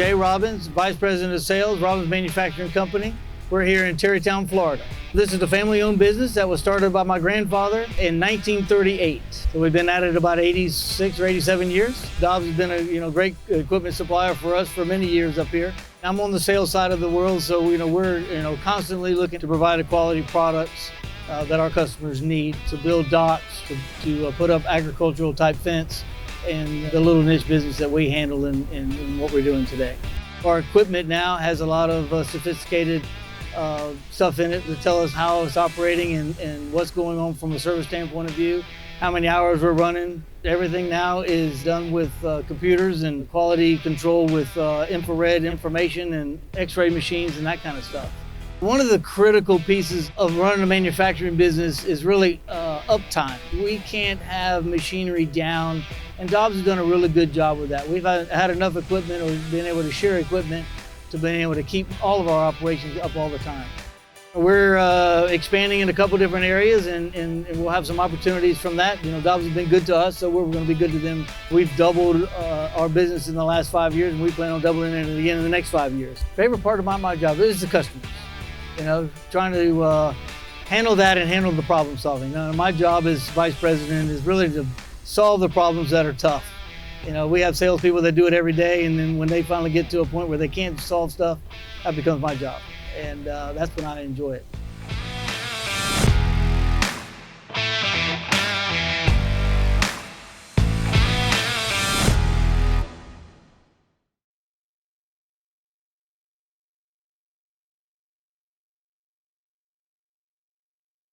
Jay Robbins, Vice President of Sales, Robbins Manufacturing Company. We're here in Terrytown, Florida. This is a family-owned business that was started by my grandfather in 1938. So we've been at it about 86 or 87 years. Dobbs has been a great equipment supplier for us for many years up here. I'm on the sales side of the world, so we're constantly looking to provide quality products that our customers need to build docks, to put up agricultural type fence, and the little niche business that we handle in what we're doing today. Our equipment now has a lot of sophisticated stuff in it to tell us how it's operating and what's going on from a service standpoint of view, how many hours we're running. Everything now is done with computers and quality control with infrared information and x-ray machines and that kind of stuff. One of the critical pieces of running a manufacturing business is really uptime. We can't have machinery down, and Dobbs has done a really good job with that. We've had enough equipment, or been able to share equipment, to being able to keep all of our operations up all the time. We're expanding in a couple different areas, and we'll have some opportunities from that. Dobbs has been good to us, so we're going to be good to them. We've doubled our business in the last 5 years, and we plan on doubling it again in the next 5 years. Favorite part about my job is the customers. Trying to handle that and handle the problem solving. My job as vice president is really to solve the problems that are tough. We have salespeople that do it every day, and then when they finally get to a point where they can't solve stuff, that becomes my job. And that's when I enjoy it.